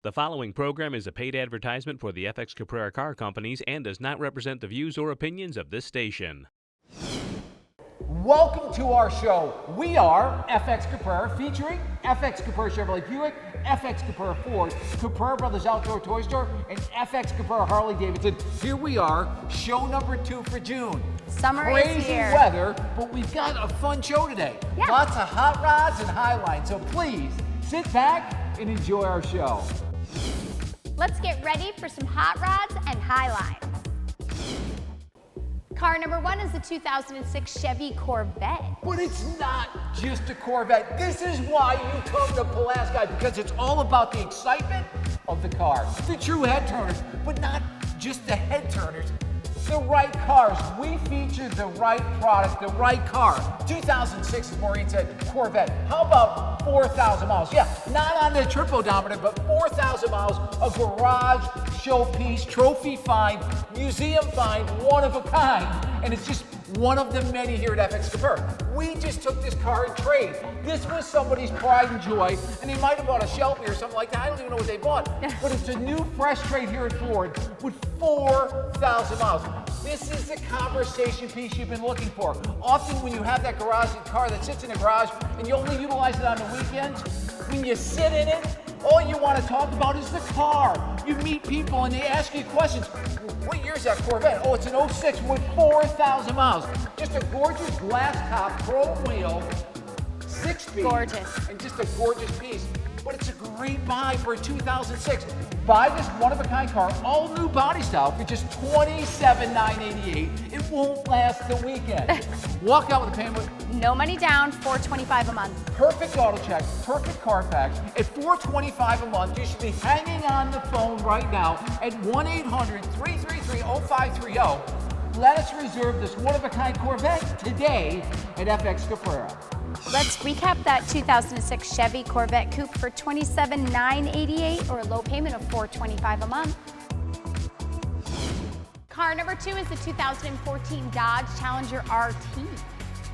The following program is a paid advertisement for the FX Caprara Car Companies and does not represent the views or opinions of this station. Welcome to our show. We are FX Caprara, featuring FX Caprara Chevrolet Buick, FX Caprara Ford, Caprara Brothers Outdoor Toy Store, and FX Caprara Harley Davidson. Here we are, show number 2 for June. Summer is Crazy here. weather, but we've got a fun show today. Yeah. Lots of hot rods and highlights, so please sit back and enjoy our show. Let's get ready for some hot rods and highlights. Car number 1 is the 2006 Chevy Corvette. But it's not just a Corvette. This is why you come to Pulaski, because it's all about the excitement of the car. The true head turners, but not just the head turners. The right cars. We feature the right product, the right car. 2006, as Maureen said, Corvette. How about 4,000 miles? Yeah, not on the trip odometer, but 4,000 miles, a garage showpiece, trophy find, museum find, one of a kind. And it's just one of the many here at FX Capara. We just took this car in trade. This was somebody's pride and joy, and they might have bought a Shelby or something like that. I don't even know what they bought. But it's a new, fresh trade here at Ford with 4,000 miles. This is the conversation piece you've been looking for. Often when you have that garage car that sits in the garage and you only utilize it on the weekends, when you sit in it, all you want to talk about is the car. You meet people and they ask you questions. What year is that Corvette? Oh, it's an 06 with 4,000 miles. Just a gorgeous glass top, chrome wheel, 6-speed. Gorgeous. And just a gorgeous piece. But it's a great buy for a 2006. Buy this one-of-a-kind car, all new body style, for just $27,988. It won't last the weekend. Walk out with a payment. No money down, $425 a month. Perfect auto check, perfect Carfax. At $425 a month, you should be hanging on the phone right now at 1-800-333-0530. Let us reserve this one-of-a-kind Corvette today at FX Caprara. Let's recap that 2006 Chevy Corvette Coupe for $27,988 or a low payment of $425 a month. Car number 2 is the 2014 Dodge Challenger RT.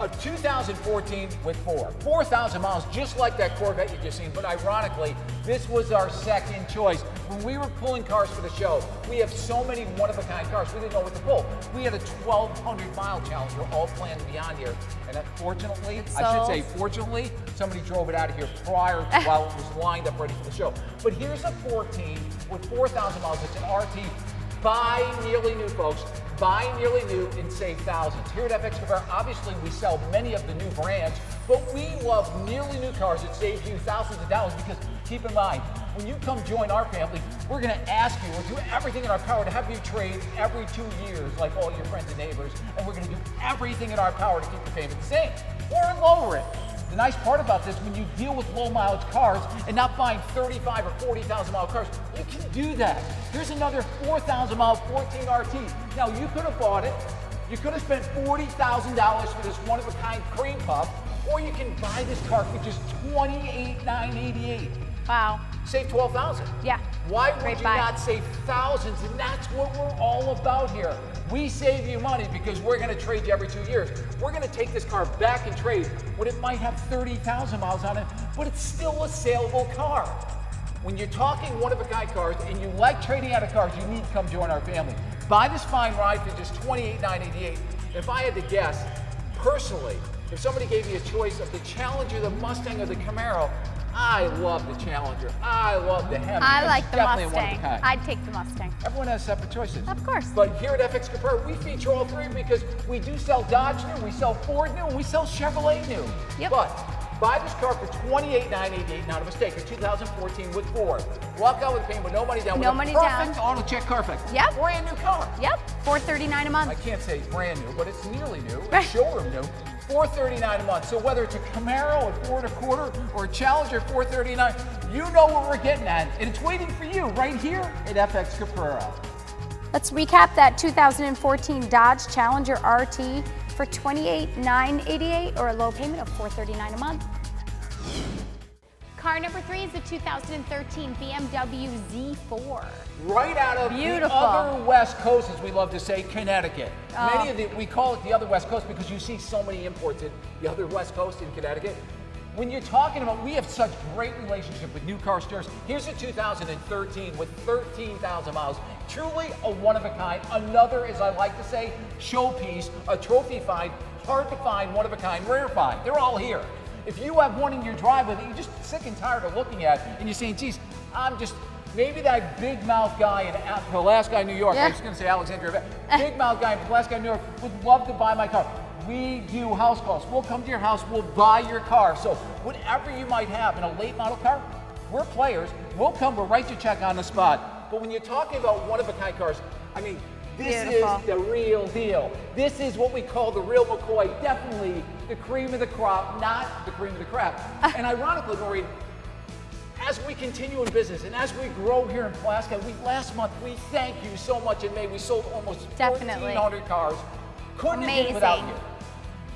A 2014 with 4,000 miles, just like that Corvette you just seen, but ironically, this was our second choice. When we were pulling cars for the show, we have so many one-of-a-kind cars, we didn't know what to pull. We had a 1,200-mile Challenger all planned to be on here, and unfortunately, fortunately, somebody drove it out of here prior to while it was lined up ready for the show. But here's a 14 with 4,000 miles, it's an RT. Buy nearly new, folks. Buy nearly new and save thousands. Here at FX Caprara, obviously we sell many of the new brands, but we love nearly new cars that save you thousands of dollars, because keep in mind, when you come join our family, we're going to ask you, we'll do everything in our power to have you trade every 2 years like all your friends and neighbors, and we're going to do everything in our power to keep the payment the same or lower it. The nice part about this, when you deal with low mileage cars and not buying 35 or 40,000 mile cars, you can do that. Here's another 4,000 mile 14 RT. Now you could have bought it, you could have spent $40,000 for this one-of-a-kind cream puff, or you can buy this car for just $28,988. Wow. Save $12,000. Yeah. Why would Great you buy. not save thousands? And that's what we're all about here. We save you money because we're going to trade you every 2 years. We're going to take this car back and trade when it might have 30,000 miles on it, but it's still a saleable car. When you're talking one-of-a-kind cars and you like trading out of cars, you need to come join our family. Buy this fine ride for just $28,988. If I had to guess, personally, if somebody gave me a choice of the Challenger, the Mustang, or the Camaro, I love the Challenger. I love the Hemi. I like the Definitely Mustang. one-of-a-kind. I'd take the Mustang. Everyone has separate choices. Of course. But here at FX Caprara, we feature all three because we do sell Dodge new, we sell Ford new, and we sell Chevrolet new. Yep. But buy this car for $28,988, not a mistake, a 2014 with Ford. Walk out with a payment with no money down. No with money a perfect down. auto check Carfax. Yep. Brand new car. Yep, $439 a month. I can't say it's brand new, but it's nearly new. It's showroom new. $439 a month. So whether it's a Camaro at Ford Accord or a Challenger at $439, you know what we're getting at, and it's waiting for you right here at FX Caprara. Let's recap that 2014 Dodge Challenger RT for $28,988 or a low payment of $439 a month. Car number 3 is the 2013 BMW Z4. Right out of Beautiful. the other West Coast, as we love to say, Connecticut. Oh. Many of we call it the other West Coast because you see so many imports in the other West Coast in Connecticut. When you're talking about, we have such great relationship with new car stores. Here's a 2013 with 13,000 miles. Truly a one-of-a-kind. Another, as I like to say, showpiece, a trophy find, hard to find, one-of-a-kind, rare find. They're all here. If you have one in your driveway that you're just sick and tired of looking at, and you're saying, geez, maybe that big mouth guy in Pulaski, New York, I was going to say Alexandria, big mouth guy in Pulaski, New York would love to buy my car. We do house calls. We'll come to your house, we'll buy your car. So whatever you might have in a late model car, we're players. We'll come, we'll write your check on the spot. But when you're talking about one-of-a-kind cars, I mean, this is the real deal. This is what we call the real McCoy. Definitely the cream of the crop, not the cream of the crap. And ironically, Maureen, as we continue in business and as we grow here in Pulaski, last month we thank you so much in May. We sold almost 1,400 cars. Couldn't have been without you.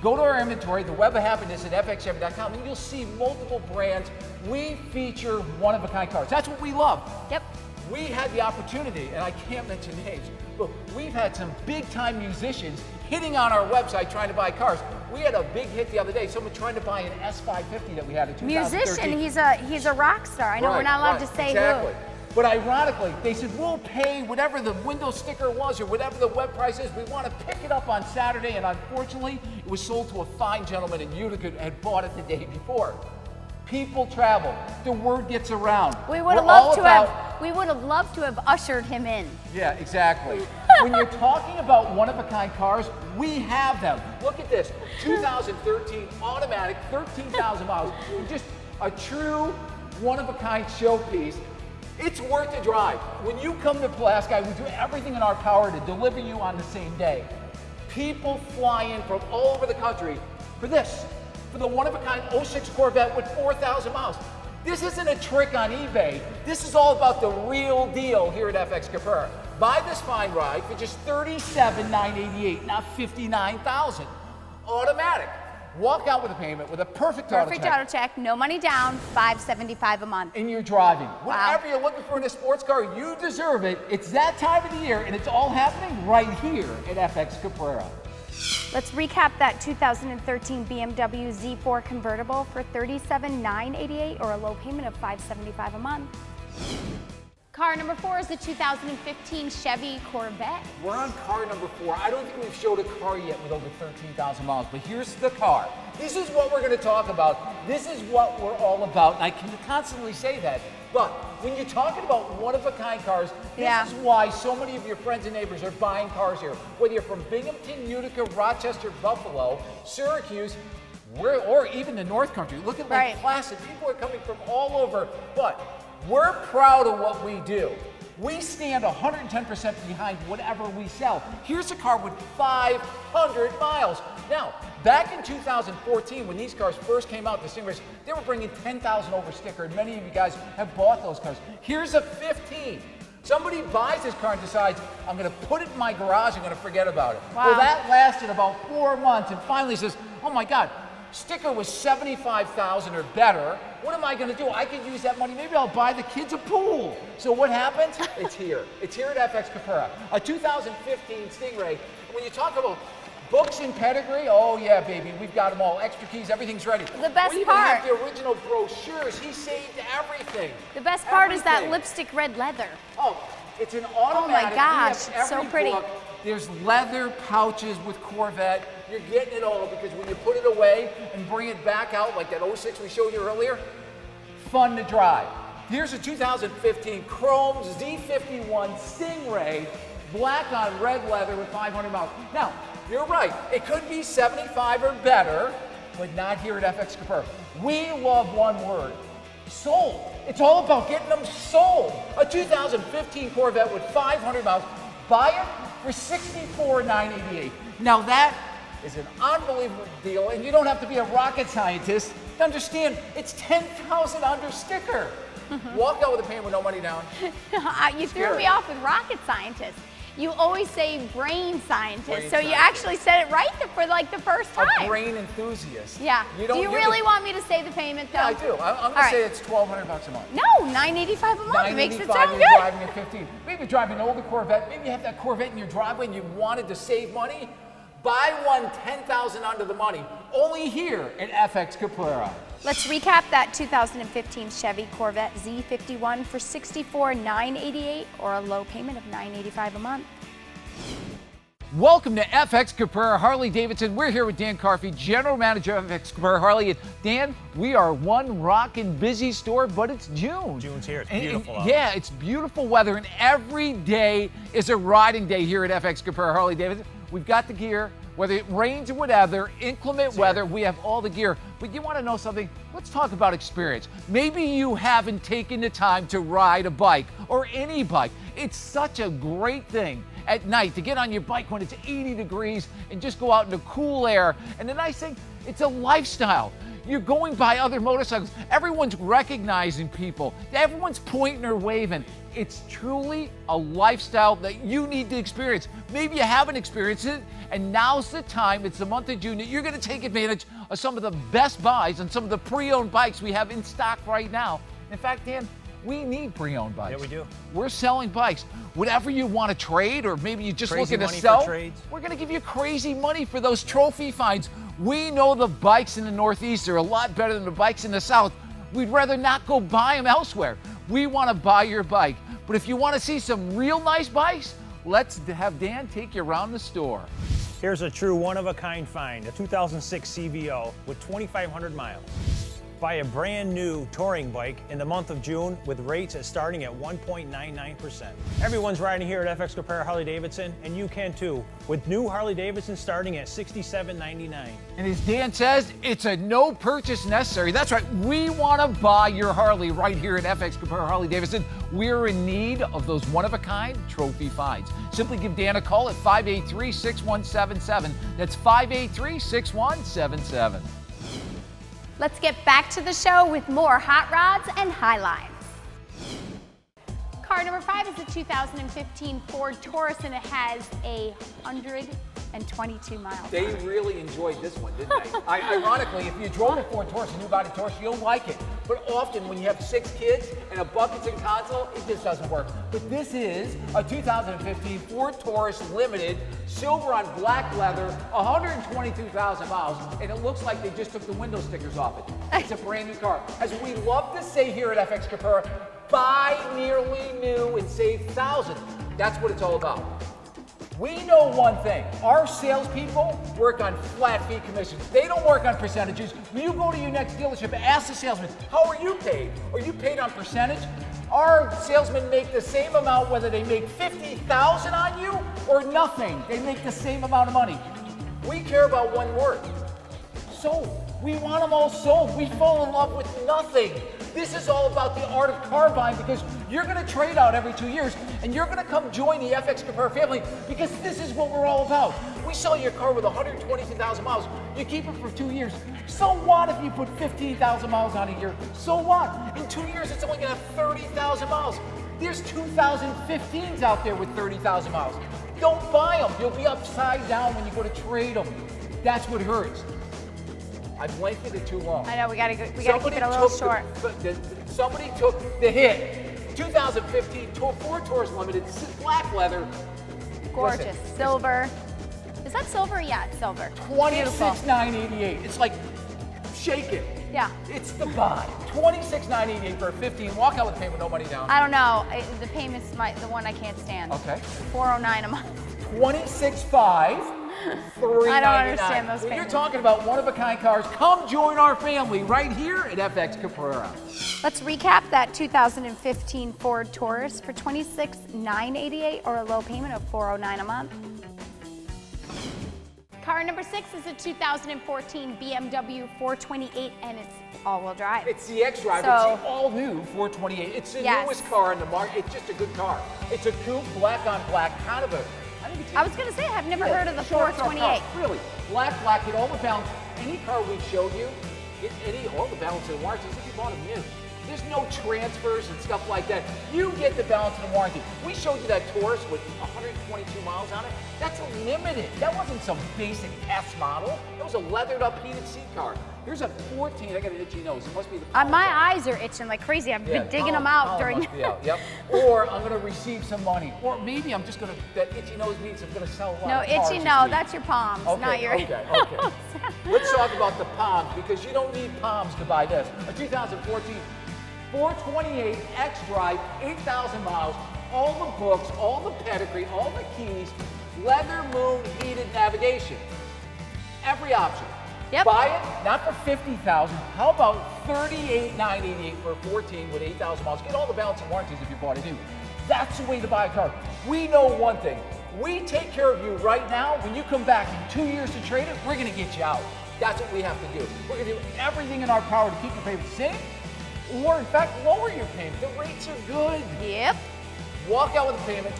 Go to our inventory, the Web of Happiness at FXCapraraJun2015Show2, and you'll see multiple brands. We feature one-of-a-kind cars. That's what we love. Yep. We had the opportunity, and I can't mention names, but we've had some big-time musicians hitting on our website trying to buy cars. We had a big hit the other day, someone trying to buy an S550 that we had in 2013. Musician, he's a rock star. I know we're not allowed to say who. But ironically, they said, we'll pay whatever the window sticker was or whatever the web price is. We want to pick it up on Saturday. And unfortunately, it was sold to a fine gentleman in Utica who had bought it the day before. People travel. The word gets around. We would have loved to have ushered him in. Yeah, exactly. When you're talking about one-of-a-kind cars, we have them. Look at this. 2013 automatic, 13,000 miles. Just a true one-of-a-kind showpiece. It's worth the drive. When you come to Pulaski, we do everything in our power to deliver you on the same day. People fly in from all over the country for this, for the one-of-a-kind 06 Corvette with 4,000 miles. This isn't a trick on eBay. This is all about the real deal here at FX Caprara. Buy this fine ride for just $37,988, not $59,000. Automatic. Walk out with a payment with a perfect auto check, no money down, $575 a month. And you're driving. Whatever you're looking for in a sports car, you deserve it. It's that time of the year, and it's all happening right here at FX Caprara. Let's recap that 2013 BMW Z4 convertible for $37,988 or a low payment of $575 a month. Car number 4 is the 2015 Chevy Corvette. We're on car number 4. I don't think we've showed a car yet with over 13,000 miles, but here's the car. This is what we're going to talk about. This is what we're all about, and I can constantly say that. But when you're talking about one-of-a-kind cars, this is why so many of your friends and neighbors are buying cars here. Whether you're from Binghamton, Utica, Rochester, Buffalo, Syracuse, or even the North Country. Look at Lake Placid. People are coming from all over, but we're proud of what we do. We stand 110% behind whatever we sell. Here's a car with 500 miles. Now, back in 2014, when these cars first came out, the Stingrays, they were bringing 10,000 over sticker, and many of you guys have bought those cars. Here's a 15. Somebody buys this car and decides, I'm going to put it in my garage, I'm going to forget about it. Well, that lasted about 4 months, and finally says, oh my God, sticker was $75,000 or better. What am I going to do? I could use that money. Maybe I'll buy the kids a pool. So what happens? It's here. It's here at FX Caprara. A 2015 Stingray. When you talk about books and pedigree, oh yeah, baby, we've got them all. Extra keys, everything's ready. The best part. We even have the original brochures. He saved everything. The best part is that lipstick red leather. Oh, it's an automatic. Oh my gosh, it's so pretty. Book. There's leather pouches with Corvette. You're getting it all because when you put it away and bring it back out like that 06 we showed you earlier, fun to drive. Here's a 2015 Chrome Z51 Stingray, black on red leather with 500 miles. Now, you're right, it could be 75 or better, but not here at FX Caprara. We love one word, sold. It's all about getting them sold. A 2015 Corvette with 500 miles, buy it for $64,988. Now that is an unbelievable deal, and you don't have to be a rocket scientist to understand it's 10,000 under sticker. Walk out with a payment with no money down. You threw me off with rocket scientist. You always say brain scientist, so you actually said it right for like the first time. A brain enthusiast. Yeah. Do you really want me to say the payment though? Yeah, I do. I'm going to say it's $1,200 a month. No, $985 a month. It makes it sound good. You're driving a 15. Maybe you're driving an older Corvette. Maybe you have that Corvette in your driveway and you wanted to save money. Buy one 10,000 under the money. Only here at FX Caprara. Let's recap that 2015 Chevy Corvette Z51 for $64,988 or a low payment of $985 a month. Welcome to FX Caprara Harley Davidson. We're here with Dan Carfey, General Manager of FX Caprara Harley. And Dan, we are one rockin' busy store, but it's June. June's here. It's beautiful out. Yeah, it's beautiful weather, and every day is a riding day here at FX Caprara Harley Davidson. We've got the gear. Whether it rains or whatever, inclement weather, we have all the gear. But you want to know something? Let's talk about experience. Maybe you haven't taken the time to ride a bike or any bike. It's such a great thing at night to get on your bike when it's 80 degrees and just go out in the cool air. And the nice thing, it's a lifestyle. You're going by other motorcycles. Everyone's recognizing people. Everyone's pointing or waving. It's truly a lifestyle that you need to experience. Maybe you haven't experienced it, and now's the time. It's the month of June that you're going to take advantage of some of the best buys on some of the pre-owned bikes we have in stock right now. In fact, Dan, we need pre-owned bikes. Yeah, we do. We're selling bikes. Whatever you want to trade, or maybe you just Crazy looking to money sell, for trades. we're going to give you crazy money for those trophy finds. We know the bikes in the Northeast are a lot better than the bikes in the South. We'd rather not go buy them elsewhere. We want to buy your bike. But if you want to see some real nice bikes, let's have Dan take you around the store. Here's a true one-of-a-kind find, a 2006 CVO with 2,500 miles. Buy a brand new touring bike in the month of June with rates starting at 1.99%. Everyone's riding here at FX Caprara Harley Davidson, and you can too, with new Harley Davidson starting at $67.99. And as Dan says, it's a no purchase necessary. That's right, we want to buy your Harley right here at FX Caprara Harley Davidson. We're in need of those one-of-a-kind trophy finds. Simply give Dan a call at 583-6177. That's 583-6177. Let's get back to the show with more hot rods and high lines. Car number 5 is a 2015 Ford Taurus, and it has 122 miles. They really enjoyed this one, didn't they? Ironically, if you drove a Ford Taurus, a new body Taurus, you'll like it. But often when you have 6 kids and a buckets and console, it just doesn't work. But this is a 2015 Ford Taurus Limited, silver on black leather, 122,000 miles, and it looks like they just took the window stickers off it. It's a brand new car. As we love to say here at FX Caprara, buy nearly new and save thousands. That's what it's all about. We know one thing, our salespeople work on flat fee commissions. They don't work on percentages. When you go to your next dealership, ask the salesman, how are you paid? Are you paid on percentage? Our salesmen make the same amount whether they make $50,000 on you or nothing. They make the same amount of money. We care about one word, sold. We want them all sold. We fall in love with nothing. This is all about the art of car buying, because you're going to trade out every 2 years, and you're going to come join the FX Caprara family, because this is what we're all about. We sell your car with 122,000 miles. You keep it for 2 years. So what if you put 15,000 miles on a year? So what? In 2 years, it's only going to have 30,000 miles. There's 2015s out there with 30,000 miles. Don't buy them. You'll be upside down when you go to trade them. That's what hurts. I've lengthened it too long. I know, we gotta keep it a little short. Somebody took the hit. 2015 Ford Taurus Limited, black leather. Gorgeous. Listen, Silver. Is that silver? Yeah, it's silver. $26,988. It's like, shake it. Yeah. It's the buy. $26,988 for a 15. Walk out with payment, no money down. I don't know. The payment's the one I can't stand. Okay. $409 a month. $26,500. $399. I don't understand those When payments. you're talking about one-of-a-kind cars, come join our family right here at FX Caprara. Let's recap that 2015 Ford Taurus for $26,988 or a low payment of $409 a month. Car number 6 is a 2014 BMW 428, and it's all-wheel drive. It's the X-Drive. So, it's the all-new 428. It's the yes. newest car in the market. It's just a good car. It's a coupe, black on black, kind of a... I was going to say, I've never heard of the 428. Really, black, get all the balance. Any car we showed you, get all the balance and warranty as if you bought them new. There's no transfers and stuff like that. You get the balance and warranty. We showed you that Taurus with 122 miles on it. That's a limited. That wasn't some basic S model. It was a leathered up heated seat car. Here's a 14. I got an itchy nose. It must be the my eyes are itching like crazy. I've been digging them out during. Yep. Or I'm going to receive some money. Or maybe I'm just going to, that itchy nose means I'm going to sell a lot of cars itchy, no, that's your palms, not your. Okay. Let's talk about the palms, because you don't need palms to buy this. A 2014 428 X-Drive, 8,000 miles, all the books, all the pedigree, all the keys, leather moon heated navigation. Every option. Yep. Buy it, not for $50,000. How about $38,988 for a 14 with 8,000 miles? Get all the balance and warranties if you bought it new. That's the way to buy a car. We know one thing. We take care of you right now. When you come back in 2 years to trade it, we're going to get you out. That's what we have to do. We're going to do everything in our power to keep your payment the same, or in fact, lower your payment. The rates are good. Yep. Walk out with a payment.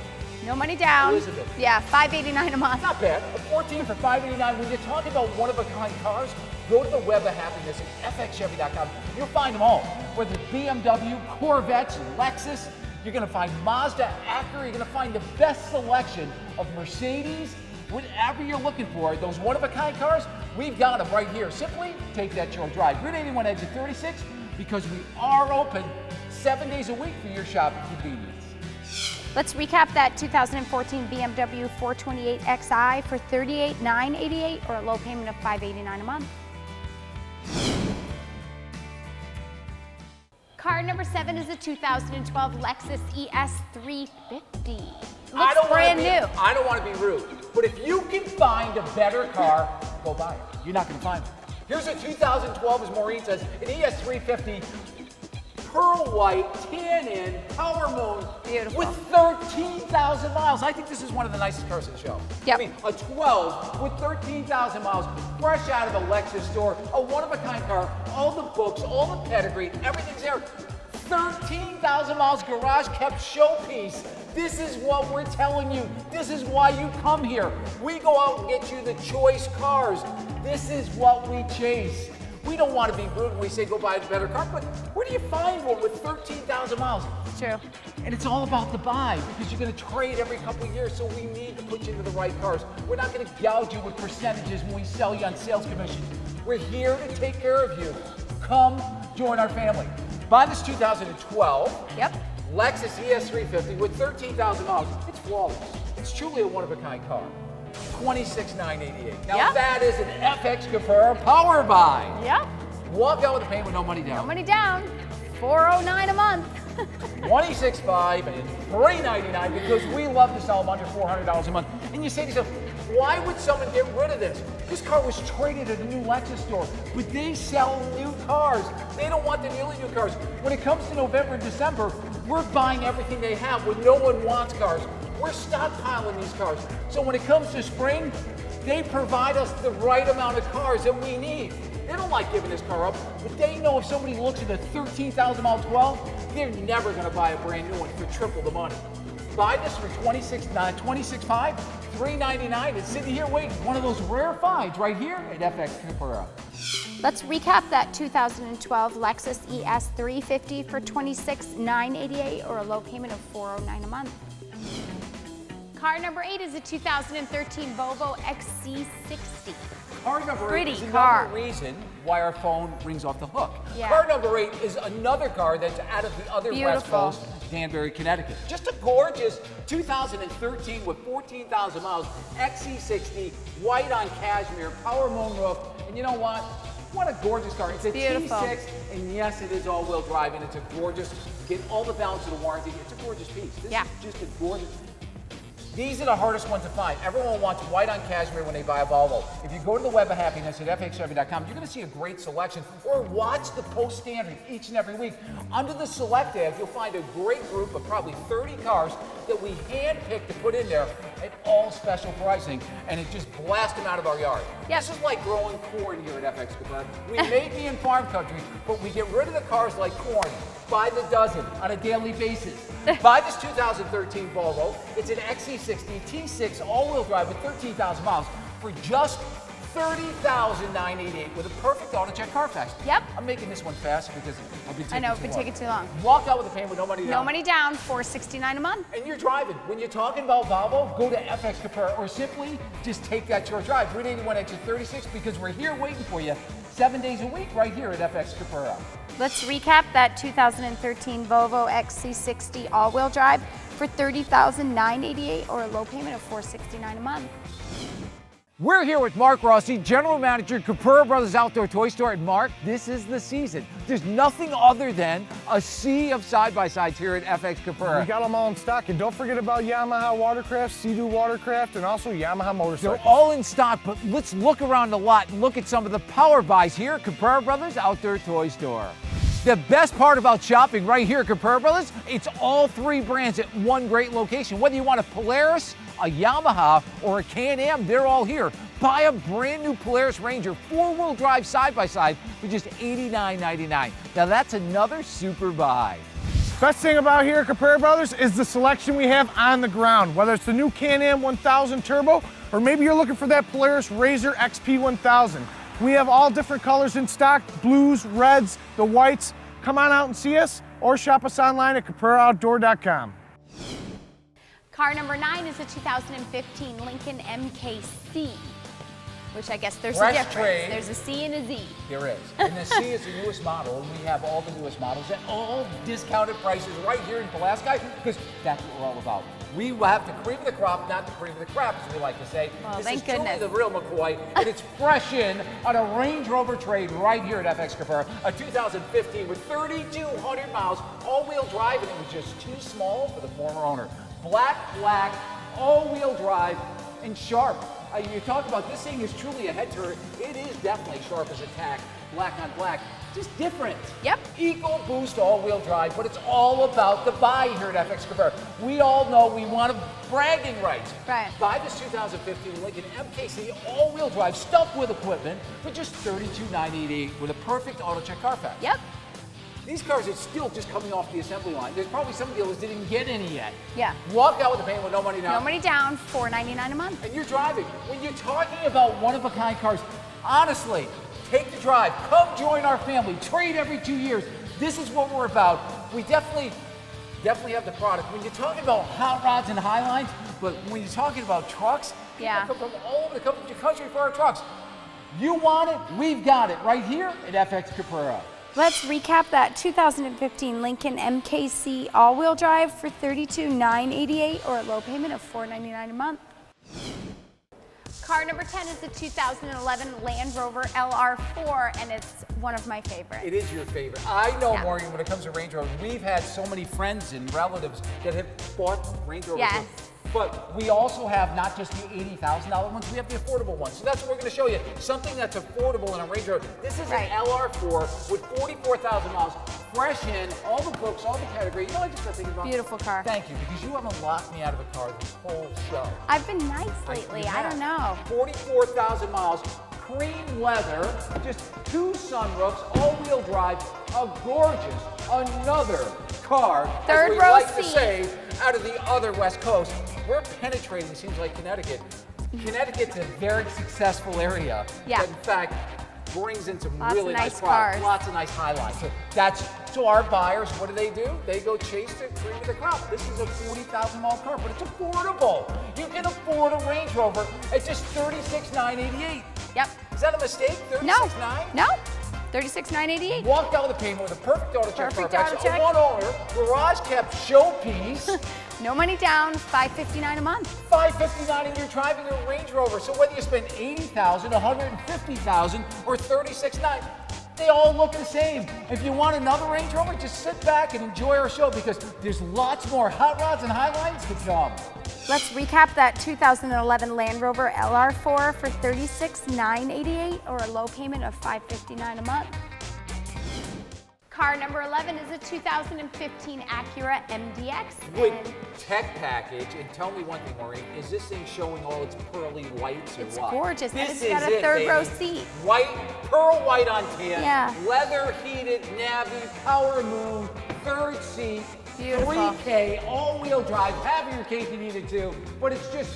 No money down. Elizabeth. Yeah, $589 a month. Not bad. A 14 for $589. When you're talking about one-of-a-kind cars, go to the web of happiness at FXChevy.com. You'll find them all. Whether it's BMW, Corvettes, Lexus, you're going to find Mazda, ACURA. You're going to find the best selection of Mercedes. Whatever you're looking for, those one-of-a-kind cars, we've got them right here. Simply take that short drive. Route 81 exit 36, because we are open 7 days a week for your shopping convenience. Let's recap that 2014 BMW 428xi for $38,988 or a low payment of $589 a month. Car number 7 is a 2012 Lexus ES350. Looks brand new. I don't want to be rude, but if you can find a better car, go buy it. You're not going to find it. Here's a 2012, as Maureen says, an ES350. Pearl white, tan-in, power moon, beautiful, with 13,000 miles. I think this is one of the nicest cars in the show. Yep. I mean, a 12 with 13,000 miles, fresh out of a Lexus store, a one-of-a-kind car, all the books, all the pedigree, everything's there. 13,000 miles, garage kept showpiece. This is what we're telling you. This is why you come here. We go out and get you the choice cars. This is what we chase. We don't want to be rude when we say go buy a better car, but where do you find one with 13,000 miles? True. And it's all about the buy, because you're going to trade every couple of years, so we need to put you into the right cars. We're not going to gouge you with percentages when we sell you on sales commission. We're here to take care of you. Come join our family. Buy this 2012 Lexus ES350 with 13,000 miles. It's flawless. It's truly a one-of-a-kind car. $26,988. Now that is an FXCaprara power buy. Yep. Walk out with a payment with no money down. No money down. $409 a month. $26,500 and $399, because we love to sell them under $400 a month. And you say to yourself, why would someone get rid of this? This car was traded at a new Lexus store, but they sell new cars. They don't want the new cars. When it comes to November and December, we're buying everything they have when no one wants cars. We're stockpiling these cars. So when it comes to spring, they provide us the right amount of cars that we need. They don't like giving this car up, but they know if somebody looks at a 13,000 mile 12, they're never going to buy a brand new one for triple the money. Buy this for $26,500, $399. It's sitting here waiting. One of those rare finds right here at FXCaprara. Let's recap that 2012 Lexus ES350 for $26,988 or a low payment of $409 a month. Car number 8 is a 2013 Volvo XC60. Car number 8 Pretty is car. another reason why our phone rings off the hook. Yeah. Car number 8 is another car that's out of the other West Coast, Danbury, Connecticut. Just a gorgeous 2013 with 14,000 miles, XC60, white on cashmere, power moonroof, and you know what? What a gorgeous car. It's a T6, and yes, it is all-wheel drive, and it's a gorgeous, get all the balance of the warranty. It's a gorgeous piece. This is just a gorgeous. These are the hardest ones to find. Everyone wants white on cashmere when they buy a Volvo. If you go to the web of happiness at FXChevy.com, you're going to see a great selection, or watch the Post Standard each and every week. Under the Select tab, you'll find a great group of probably 30 cars that we hand-picked to put in there at all special pricing, and it just blasts them out of our yard. This is like growing corn here at FXCaprara. We may be in farm country, but we get rid of the cars like corn by the dozen on a daily basis. Buy this 2013 Volvo. It's an XC60 T6 all-wheel drive with 13,000 miles for just $30,988 with a perfect auto check Carfax. Yep. I'm making this one faster because I've been taking I know, it's been taking too long. Walk out with a payment with no money down. No money down, $469 a month. And you're driving. When you're talking about Volvo, go to FXCaprara or simply just take that short drive. Route 81 exit 36, because we're here waiting for you 7 days a week right here at FX Capara. Let's recap that 2013 Volvo XC60 all-wheel drive for $30,988 or a low payment of $469 a month. We're here with Mark Rossi, General Manager, Capara Brothers Outdoor Toy Store. And Mark, this is the season. There's nothing other than a sea of side-by-sides here at FX Capara. We got them all in stock. And don't forget about Yamaha Watercraft, Sea-Doo Watercraft, and also Yamaha motorcycles. They're all in stock, but let's look around the lot and look at some of the power buys here at Capara Brothers Outdoor Toy Store. The best part about shopping right here at Capara Brothers, it's all three brands at one great location. Whether you want a Polaris, a Yamaha, or a Can-Am, they're all here. Buy a brand new Polaris Ranger 4-wheel drive side-by-side for just $89.99. Now that's another super buy. Best thing about here at Capara Brothers is the selection we have on the ground. Whether it's the new Can-Am 1000 Turbo, or maybe you're looking for that Polaris RZR XP 1000. We have all different colors in stock, blues, reds, the whites. Come on out and see us, or shop us online at CapraraOutdoor.com. Car number 9 is a 2015 Lincoln MKC, which I guess there's a Fresh difference. trade. There's a C and a Z. There is. And the C is the newest model, and we have all the newest models at all discounted prices right here in Pulaski, because that's what we're all about. We have the cream of the crop, not the cream of the crap, as we like to say. Well, this thank is truly goodness. the real McCoy, and it's fresh in on a Range Rover trade right here at FX Capara, a 2015 with 3,200 miles, all-wheel drive, and it was just too small for the former owner. Black, all-wheel drive, and sharp. You talk about this thing is truly a head turret. It is definitely sharp as a tack, black on black. Just different. Yep. EcoBoost all-wheel drive, but it's all about the buy here at FX Capara. We all know we want bragging rights. Right. Buy this 2015 Lincoln MKC all-wheel drive stuffed with equipment for just $32,988 with a perfect auto check Carfax. Yep. These cars are still just coming off the assembly line. There's probably some dealers that didn't get any yet. Yeah. Walk out with the payment with no money down. No money down, $499 a month. And you're driving. When you're talking about one-of-a-kind cars, honestly, take the drive. Come join our family. Trade every 2 years. This is what we're about. We definitely have the product. When you're talking about hot rods and Highlines, but when you're talking about trucks, Yeah. people come from all over the country for our trucks. You want it, we've got it right here at FX Capara. Let's recap that 2015 Lincoln MKC all-wheel drive for $32,988 or a low payment of $499 a month. Car number 10 is the 2011 Land Rover LR4, and it's one of my favorites. It is your favorite. I know, Yeah. Maureen, when it comes to Range Rover, we've had so many friends and relatives that have bought Range Rovers. Yes. But we also have not just the $80,000 ones, we have the affordable ones. So that's what we're going to show you. Something that's affordable in a Range Rover. This is Right. an LR4 with 44,000 miles, fresh in, all the books, all the category. You know, I just got thinking about Beautiful car. Thank you, because you haven't locked me out of a car this whole show. I've been nice lately. I don't know. 44,000 miles, cream leather, just 2 sunroofs, all-wheel drive, a gorgeous, another car, Third as we row like to seat. say, out of the other West Coast. We're penetrating, seems like Connecticut. Connecticut's a very successful area. Yeah. That in fact brings in some Lots really of nice nice products, cars. lots of nice highlights. So our buyers, what do? They go chase the cream of the crop. This is a 40,000-mile car, but it's affordable. You can afford a Range Rover at just $36,988. Yep. Is that a mistake? No. $36,988? No. $36,988. Walked out with a payment with a perfect auto check. Perfect Carfax, auto check. a one owner, garage kept showpiece. No money down, $559 a month. $559 and you're driving a Range Rover. So whether you spend $80,000, $150,000, or $36,900, they all look the same. If you want another Range Rover, just sit back and enjoy our show, because there's lots more hot rods and Highlines to come. Let's recap that 2011 Land Rover LR4 for $36,988 or a low payment of $559 a month. Car number 11 is a 2015 ACURA MDX. Wait, and tech package, and tell me one thing, Maureen, is this thing showing all its pearly whites or It's what? gorgeous, and This it's got is a third row baby. seat. White, pearl white on tan, Yeah. leather heated Navy, power move, third seat, Beautiful. 3K, all-wheel drive, have your cake if you needed to, but it's just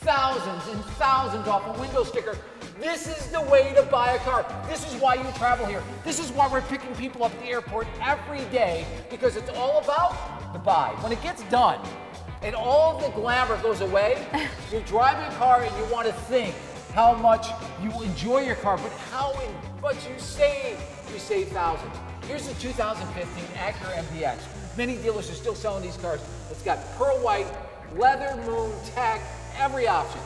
thousands and thousands off a window sticker. This is the way to buy a car. This is why you travel here. This is why we're picking people up at the airport every day, because it's all about the buy. When it gets done and all the glamour goes away, you're driving a car and you want to think, how much you enjoy your car, but how much you save. You save thousands. Here's the 2015 Acura MDX. Many dealers are still selling these cars. It's got pearl white, leather moon tech, every option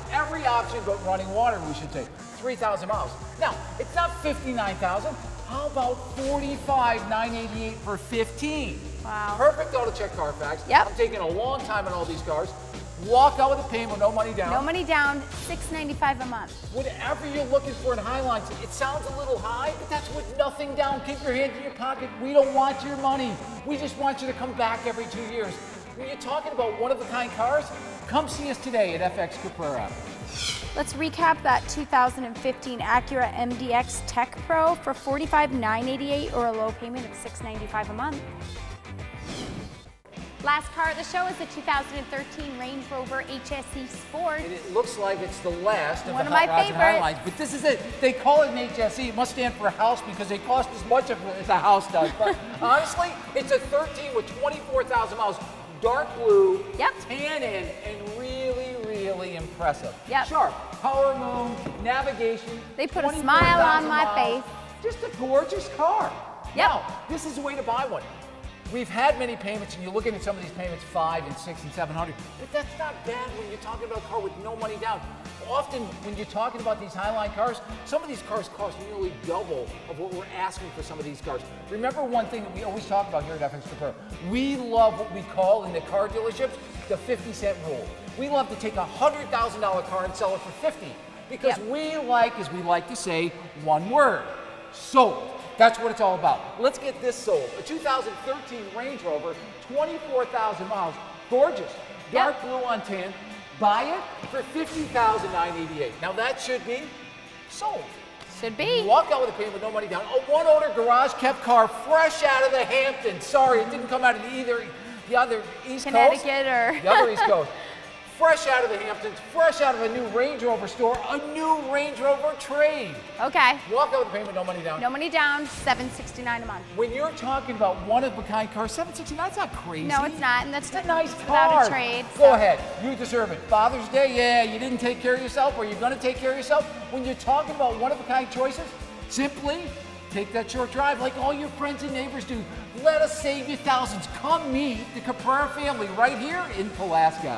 but running water, we should say. 3,000 miles. Now, it's not 59,000. How about 45,988 for 15? Wow. Perfect auto check Carfax. Yep. I'm taking a long time on all these cars. Walk out with a payment, no money down. No money down, $695 a month. Whatever you're looking for in Highlines, it sounds a little high, but that's with nothing down. Keep your hands in your pocket. We don't want your money. We just want you to come back every 2 years. When you're talking about one-of-a-kind cars, come see us today at FX Caprara. Let's recap that 2015 Acura MDX Tech Pro for $45,988 or a low payment of $695 a month. Last car of the show is the 2013 Range Rover HSE Sport. And it looks like it's the last of One the of my Hot Rods and favorites. Highlines, but this is it. They call it an HSE. It must stand for house because they cost as much as a house does. But honestly, it's a 13 with 24,000 miles. Dark blue, Yep. tan in, and really impressive. Yep. Sharp, power moon, navigation. They put a smile on 24,000 my miles. face. Just a gorgeous car. Yep. Now, this is the way to buy one. We've had many payments, and you're looking at some of these payments, 5 and 6 and 700, but that's not bad when you're talking about a car with no money down. Often, when you're talking about these Highline cars, some of these cars cost nearly double of what we're asking for some of these cars. Remember one thing that we always talk about here at FX Capara. We love what we call in the car dealerships the 50-cent rule. We love to take a $100,000 car and sell it for 50 because we like, as we like to say, one word: sold. That's what it's all about. Let's get this sold. A 2013 Range Rover, 24,000 miles, gorgeous, dark blue on tan. Buy it for $50,988. Now that should be sold. Should be. Walk out with a payment with no money down. A one-owner garage kept car, fresh out of the Hamptons. Sorry, it didn't come out of the other East Coast. Connecticut or The other East Coast. Fresh out of the Hamptons, fresh out of a new Range Rover store, a new Range Rover trade. Okay. Walk out with a payment, no money down. No money down, $769 a month. When you're talking about one-of-a-kind cars, $769, that's not crazy. No, it's not, and that's It's a nice without car. a trade. Go ahead, you deserve it. Father's Day, yeah, you didn't take care of yourself, or you're gonna take care of yourself. When you're talking about one-of-a-kind choices, simply take that short drive like all your friends and neighbors do. Let us save you thousands. Come meet the Caprara family right here in Pulaski.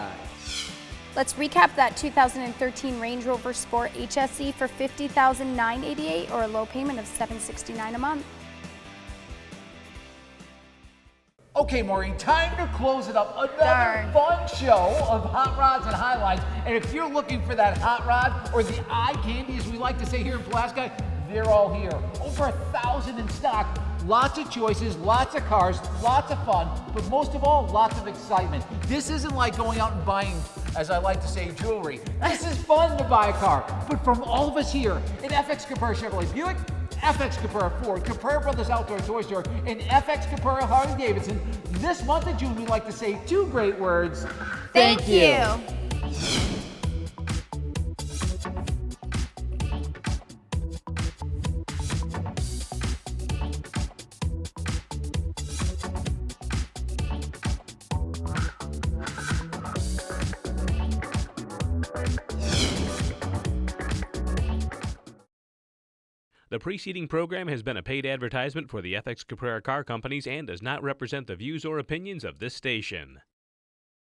Let's recap that 2013 Range Rover Sport HSE for $50,988 or a low payment of $769 a month. Okay, Maureen, time to close it up. Another Darn. fun show of hot rods and highlights. And if you're looking for that hot rod or the eye candy, as we like to say here in Pulaski, they're all here. Over 1,000 in stock. Lots of choices, lots of cars, lots of fun, but most of all, lots of excitement. This isn't like going out and buying, as I like to say, jewelry. This is fun to buy a car. But from all of us here at FX Capara Chevrolet Buick, FX Capara Ford, Capara Brothers Outdoor Toy Store, and FX Capara Harley Davidson, this month of June, we like to say 2 great words. Thank you. The preceding program has been a paid advertisement for the FX Caprara Car Companies and does not represent the views or opinions of this station.